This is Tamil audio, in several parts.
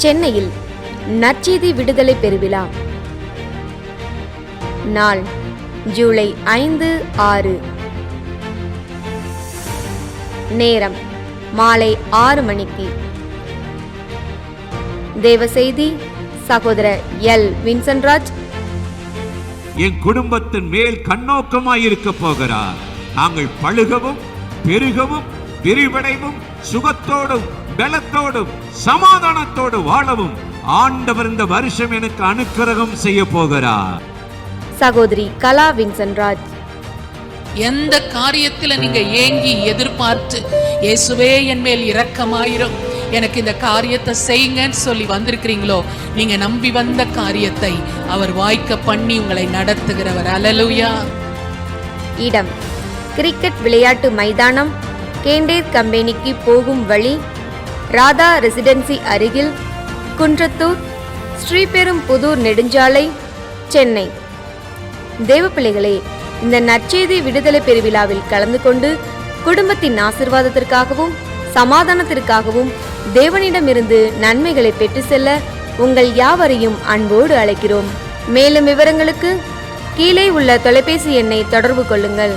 சென்னையில் நற்செய்தி விடுதலை பெருவிழா. நாள் ஜூலை 5, 6. நேரம் மாலை 6 மணிக்கு. தேவ செய்தி சகோதரர் எல். வின்சென்ட்ராஜ். என் குடும்பத்தின் மேல் கண்ணோக்கமாயிருக்க போகிறார். நாங்கள் பழுகவும் பெருகவும் விரிவடைவும் சுகத்தோடும் பலத்தோடும் சமாதானத்தோடு வாழவும் ஆண்டவர் இந்த வருஷம் எனக்கு அனுக்கிரகம் செய்ய போகிறார். சகோதரி கலா வின்சென்ட்ராஜ். எந்த காரியத்துல நீங்க ஏங்கி எதிர்பார்த்து இயேசுவே என் மேல் இரக்கமாயிரும், எனக்கு இந்த காரியத்தை செய்யுங்கன்னு சொல்லி வந்திருக்கிறீங்களோ, நீங்க நம்பி வந்த காரியத்தை அவர் வாய்க்க பண்ணி உங்களை நடத்துகிறவர். அல்லேலூயா. இடம் கிரிக்கெட் விளையாட்டு மைதானம், கேண்டேர் கம்பெனிக்கு போகும் வழி, ராதா ரெசிடென்சி அருகில், குன்றத்தூர், ஸ்ரீபெரும்புதூர் நெடுஞ்சாலை, சென்னை. தேவப்பிள்ளைகளே, இந்த நற்செய்தி விடுதலை பெருவிழாவில் கலந்து கொண்டு குடும்பத்தின் ஆசீர்வாதத்திற்காகவும் சமாதானத்திற்காகவும் தேவனிடமிருந்து நன்மைகளை பெற்று செல்ல உங்கள் யாவரையும் அன்போடு அழைக்கிறோம். மேலும் விவரங்களுக்கு கீழே உள்ள தொலைபேசி எண்ணை தொடர்பு கொள்ளுங்கள்.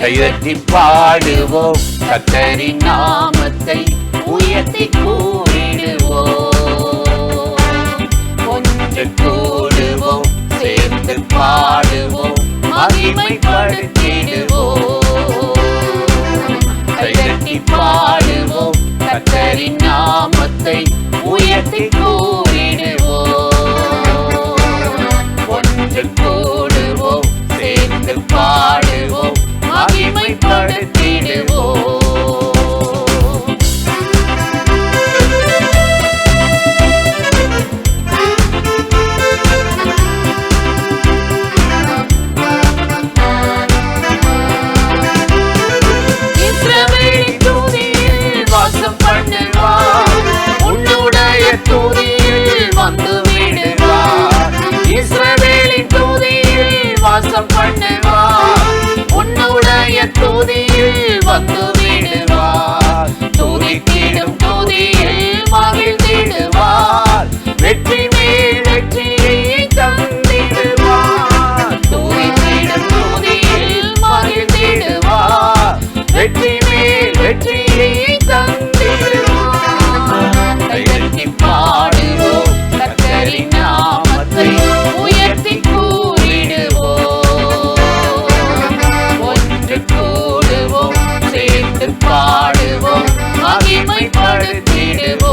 கைதட்டி பாடுவோம், கர்த்தரின் நாமத்தை உயர்த்தி கூறிடுவோம். ஒன்று கூடுவோம், சேர்ந்து பாடுவோம், மகிமைப்படுத்திடுவோம். கைதட்டி பாடுவோம், கர்த்தரின் நாமத்தை உயர்த்தி கூறிடுவோம். ஒன்று கூடுவோம், சேர்ந்து பாடுவோம், மகிமைப்படுத்திடுவோம். இஸ்ரவேலின் தூதியில் வாசம் பண்ணுவார், உன்னுடைய தூதியில் வந்து விடுவார். இஸ்ரவேலின் தூதியில் வாசம் பண்ணுவார், உன்னுடைய தூதியில் வந்து விடுவார். துதித்திடும் தூதியில் மகிழ்ந்திடுவார், வெற்றி மேல் வெற்றியை தந்திடுவார். துதித்திடும் தூதியில் மகிழ்ந்திடுவார், வெற்றி மேல் வெற்றியை தந்திடுவார். கைதட்டி பாடுவோம், கர்த்தரின் நாமத்தை உயர்த்தி கூடுவோம், சேர்ந்து பாடுவோம், மகிமைப்படுத்திடுவோம்.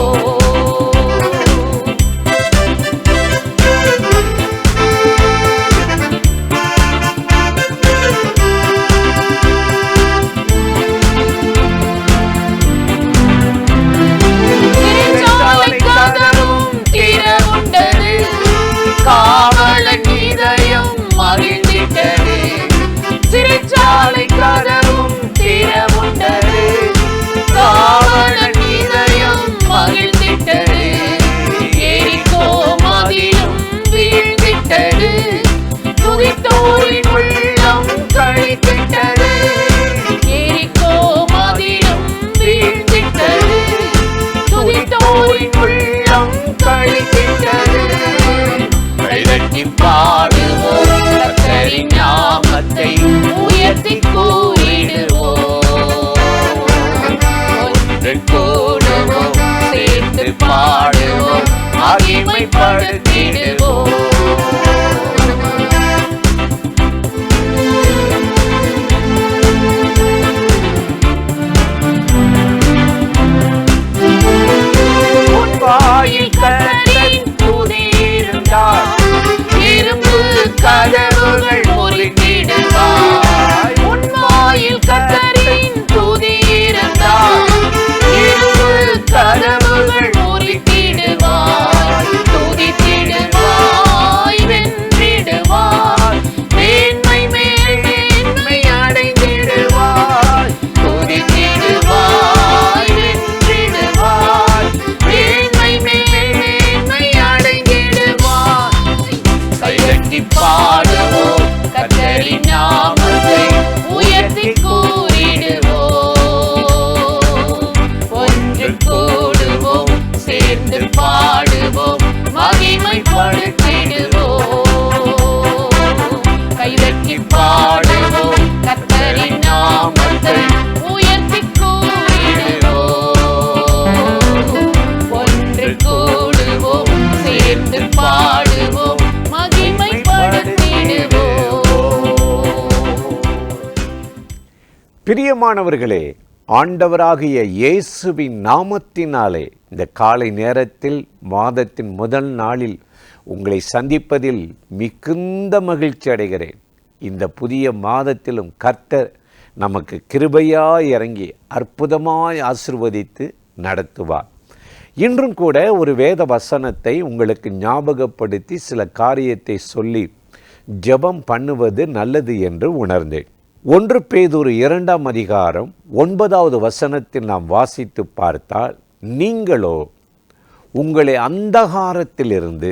பிரியமானவர்களே, ஆண்டவராகிய இயேசுவின் நாமத்தினாலே இந்த காலை நேரத்தில் மாதத்தின் முதல் நாளில் உங்களை சந்திப்பதில் மிகுந்த மகிழ்ச்சி அடைகிறேன். இந்த புதிய மாதத்திலும் கர்த்தர் நமக்கு கிருபையாய் இறங்கி அற்புதமாய் ஆசீர்வதித்து நடத்துவார். இன்றும் கூட ஒரு வேத வசனத்தை உங்களுக்கு ஞாபகப்படுத்தி சில காரியத்தை சொல்லி ஜெபம் பண்ணுவது நல்லது என்று உணர்ந்தேன். 1 பேதுரு 2ஆம் அதிகாரம் 9வது வசனத்தில் நாம் வாசித்து பார்த்தால், நீங்களோ உங்களை அந்தகாரத்திலிருந்து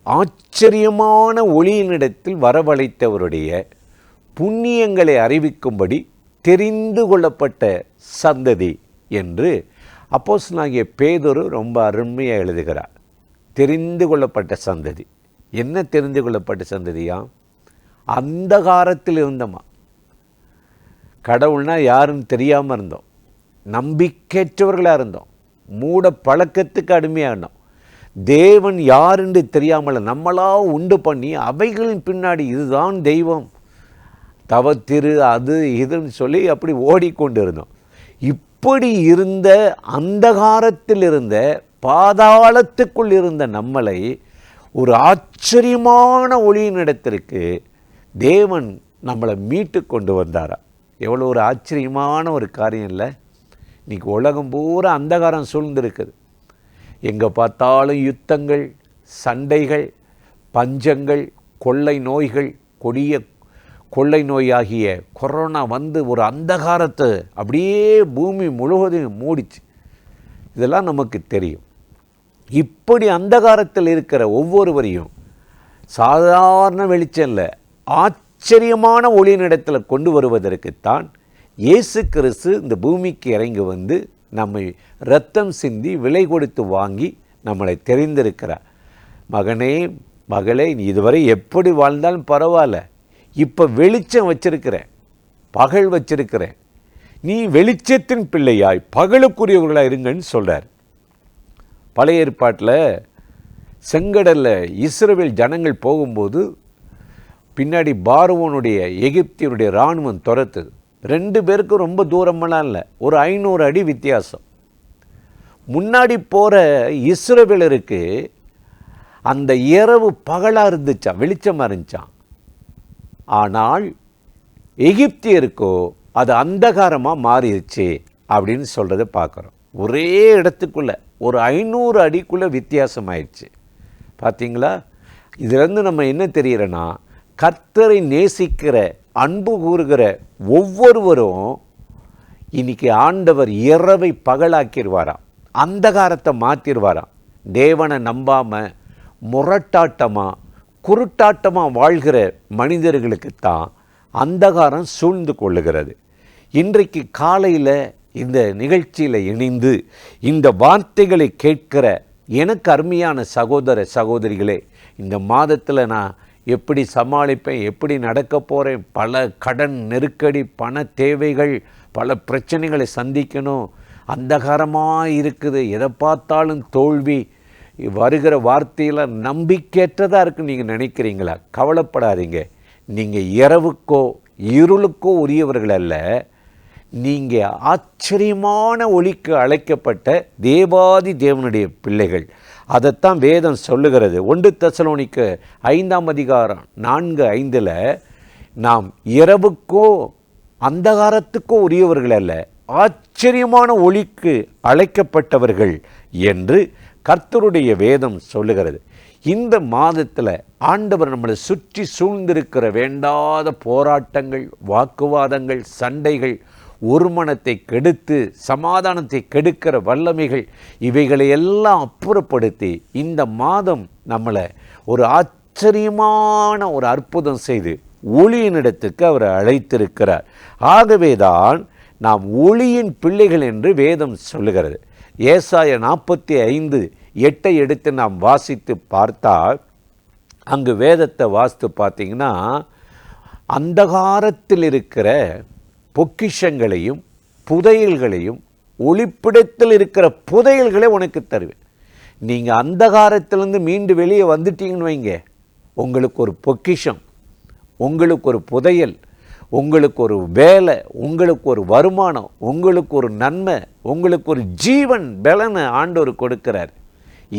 ஆச்சரியமான ஒளியினிடத்தில் வரவழைத்தவருடைய புண்ணியங்களை அறிவிக்கும்படி தெரிந்து கொள்ளப்பட்ட சந்ததி என்று அப்போஸ்தலனாகிய பேதுரு ரொம்ப அருமையாக எழுதுகிறார். தெரிந்து கொள்ளப்பட்ட சந்ததி. என்ன தெரிந்து கொள்ளப்பட்ட சந்ததியா? அந்தகாரத்தில் இருந்தோமா. கடவுள்னா யாருன்னு தெரியாமல் இருந்தோம், நம்பிக்கையற்றவர்களாக இருந்தோம், மூட பழக்கத்துக்கு அடிமையாக இருந்தோம். தேவன் யார் என்று தெரியாமல் நம்மளா உண்டு பண்ணி அவைகளின் பின்னாடி இதுதான் தெய்வம், தவத்திரு அது இதுன்னு சொல்லி அப்படி ஓடிக்கொண்டு இருந்தோம். இப்படி இருந்த அந்தகாரத்தில் இருந்த பாதாளத்துக்குள் இருந்த நம்மளை ஒரு ஆச்சரியமான ஒளியினிடத்திற்கு தேவன் நம்மளை மீட்டு கொண்டு வந்தாரா. எவ்வளோ ஒரு ஆச்சரியமான ஒரு காரியம் இல்லை? இன்றைக்கி உலகம் பூரா அந்தகாரம் சூழ்ந்திருக்குது. எங்கே பார்த்தாலும் யுத்தங்கள், சண்டைகள், பஞ்சங்கள், கொள்ளை நோய்கள், கொடிய கொள்ளை நோயாகிய கொரோனா வந்து ஒரு அந்தகாரத்தை அப்படியே பூமி முழுவதும் மூடிச்சு. இதெல்லாம் நமக்கு தெரியும். இப்படி அந்தகாரத்தில் இருக்கிற ஒவ்வொருவரையும் சாதாரண வெளிச்சம் இல்லை, ஆச்சரியமான ஒளியினிடத்தில் கொண்டு வருவதற்குத்தான் இயேசு கிறிஸ்து இந்த பூமிக்கு இறங்கி வந்து நம்மை இரத்தம் சிந்தி விலை கொடுத்து வாங்கி நம்மளை தெரிந்திருக்கிறார். மகனே மகளே, நீ இதுவரை எப்படி வாழ்ந்தாலும் பரவாயில்ல, இப்போ வெளிச்சம் வச்சிருக்கிறேன், பகல் வச்சிருக்கிறேன், நீ வெளிச்சத்தின் பிள்ளையாய் பகலுக்குரியவர்களாக இருங்கன்னு சொல்கிறார். பழைய ஏற்பாட்டில் செங்கடலில் இஸ்ரவேல் ஜனங்கள் போகும்போது பின்னாடி பார்வோனுடைய எகிப்தியருடைய இராணுவம் துரத்துது. 2 பேருக்கும் ரொம்ப தூரமெல்லாம் இல்லை, ஒரு 500 அடி வித்தியாசம். முன்னாடி போகிற இஸ்ரவேலருக்கு அந்த இரவு பகலாக இருந்துச்சான், வெளிச்சமாக இருந்துச்சான். ஆனால் எகிப்தியருக்கோ அது அந்தகாரமாக மாறிடுச்சு அப்படின்னு சொல்கிறத பார்க்குறோம். ஒரே இடத்துக்குள்ளே ஒரு 500 அடிக்குள்ளே வித்தியாசம் ஆயிடுச்சு. பார்த்தீங்களா? இதிலேருந்து நம்ம என்ன தெரிகிறோன்னா, கர்த்தரை நேசிக்கிற அன்பு கூறுகிற ஒவ்வொருவரும் இன்னைக்கு ஆண்டவர் இரவை பகலாக்கிடுவாராம், அந்தகாரத்தை மாற்றிடுவாராம். தேவனை நம்பாமல் முரட்டாட்டமாக குருட்டாட்டமாக வாழ்கிற மனிதர்களுக்குத்தான் அந்தகாரம் சூழ்ந்து கொள்ளுகிறது. இன்றைக்கு காலையில் இந்த நிகழ்ச்சியில் இணைந்து இந்த வார்த்தைகளை கேட்கிற எனக்கு அருமையான சகோதர சகோதரிகளே, இந்த மாதத்தில் நான் எப்படி சமாளிப்பேன், எப்படி நடக்க போகிறேன், பல கடன் நெருக்கடி, பண தேவைகள், பல பிரச்சனைகளை சந்திக்கணும், அந்தகாரமாக இருக்குது, எதை பார்த்தாலும் தோல்வி, வருகிற வார்த்தையில் நம்பிக்கையற்றதாக இருக்குன்னு நீங்கள் நினைக்கிறீங்களா? கவலைப்படாதீங்க. நீங்கள் இரவுக்கோ இருளுக்கோ உரியவர்கள் அல்ல, நீங்கள் ஆச்சரியமான ஒளிக்கு அழைக்கப்பட்ட தேவாதி தேவனுடைய பிள்ளைகள். அதைத்தான் வேதம் சொல்லுகிறது. 1 தெசலோனிக்கர் 5ஆம் அதிகாரம் 4:5 நாம் இரவுக்கோ அந்தகாரத்துக்கோ உரியவர்கள் அல்ல, ஆச்சரியமான ஒளிக்கு அழைக்கப்பட்டவர்கள் என்று கர்த்தருடைய வேதம் சொல்லுகிறது. இந்த மாதத்தில் ஆண்டவர் நம்மளை சுற்றி சூழ்ந்திருக்கிற வேண்டாத போராட்டங்கள், வாக்குவாதங்கள், சண்டைகள், ஒருமனத்தை கெடுத்து சமாதானத்தை கெடுக்கிற வல்லமைகள், இவைகளை எல்லாம் அப்புறப்படுத்தி இந்த மாதம் நம்மளை ஒரு ஆச்சரியமான ஒரு அற்புதம் செய்து ஒளியினிடத்துக்கு அவர் அழைத்திருக்கிறார். ஆகவேதான் நாம் ஒளியின் பிள்ளைகள் என்று வேதம் சொல்லுகிறது. ஏசாயா 45:8 எடுத்து நாம் வாசித்து பார்த்தால், அங்கு வேதத்தை வாசித்து பார்த்தீங்கன்னா, அந்தகாரத்தில் இருக்கிற பொக்கிஷங்களையும் புதையல்களையும் ஒளிப்பிடத்தில் இருக்கிற புதையல்களை உனக்கு தருவேன். நீங்கள் அந்தகாரத்திலேருந்து மீண்டு வெளியே வந்துட்டீங்கன்னு வைங்க, உங்களுக்கு ஒரு பொக்கிஷம், உங்களுக்கு ஒரு புதையல், உங்களுக்கு ஒரு வேலை, உங்களுக்கு ஒரு வருமானம், உங்களுக்கு ஒரு நன்மை, உங்களுக்கு ஒரு ஜீவன் பலனை ஆண்டவர் கொடுக்கிறார்.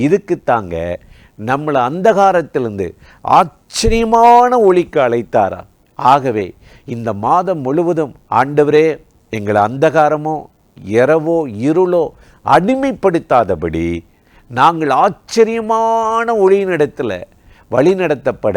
இதுக்கு தாங்க நம்மளை அந்தகாரத்திலிருந்து ஆச்சரியமான ஒளிக்கு அழைத்தாரா. ஆகவே இந்த மாதம் முழுவதும் ஆண்டவரே எங்களை அந்தகாரமோ இரவோ இருளோ அடிமைப்படுத்தாதபடி நாங்கள் ஆச்சரியமான ஒளியினிடத்தில் வழி நடத்தப்பட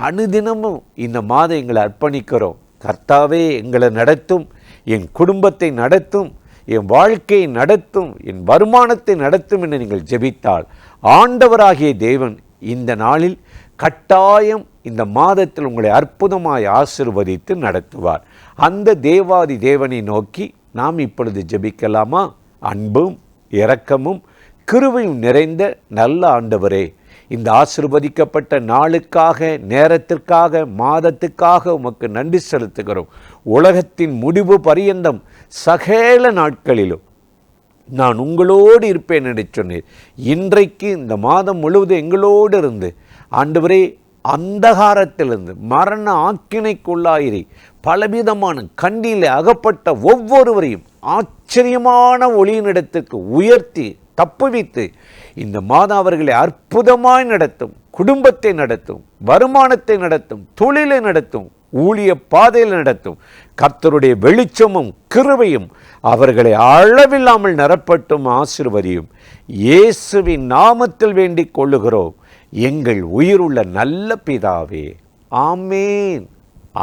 அனுதினமும் இந்த மாதம் எங்களை அர்ப்பணிக்கிறோம். கர்த்தாவே எங்களை நடத்தும், என் குடும்பத்தை நடத்தும், என் வாழ்க்கையை நடத்தும், என் வருமானத்தை நடத்தும் என்று நீங்கள் ஜெபித்தால் ஆண்டவராகிய தேவன் இந்த நாளில் கட்டாயம் இந்த மாதத்தில் உங்களை அற்புதமாய் ஆசீர்வதித்து நடத்துவார். அந்த தேவாதி தேவனை நோக்கி நாம் இப்பொழுது ஜெபிக்கலாமா? அன்பும் இரக்கமும் கிருபையும் நிறைந்த நல்ல ஆண்டவரே, இந்த ஆசீர்வதிக்கப்பட்ட நாளுக்காக, நேரத்திற்காக, மாதத்துக்காக உமக்கு நன்றி செலுத்துகிறோம். உலகத்தின் முடிவு பரியந்தம் சகல நாட்களிலும் நான் உங்களோடு இருப்பேன் என்று சொன்னீர். இன்றைக்கு இந்த மாதம் முழுவதும் எங்களோடு இருந்து ஆண்டவரே அந்தகாரத்திலிருந்து மரண ஆக்கினைக்குள்ளாயிரி பலவிதமான கண்ணிலே அகப்பட்ட ஒவ்வொருவரையும் ஆச்சரியமான ஒளியினிடத்துக்கு உயர்த்தி தப்புவித்து இந்த மாதம் அவர்களை அற்புதமாய் நடத்தும், குடும்பத்தை நடத்தும், வருமானத்தை நடத்தும், தொழிலை நடத்தும், ஊழிய பாதையில் நடத்தும். கர்த்தருடைய வெளிச்சமும் கிருபையும் அவர்களை அளவில்லாமல் நிரப்பட்டும் ஆசீர்வதியும். இயேசுவின் நாமத்தில் வேண்டிக் கொள்ளுகிறோம் எங்கள் உயிருள்ள நல்ல பிதாவே. ஆமேன்,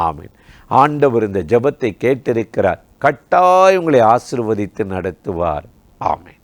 ஆமேன். ஆண்டவர் இந்த ஜெபத்தை கேட்டிருக்கிறார். கட்டாயம் உங்களை ஆசீர்வதித்து நடத்துவார். ஆமேன்.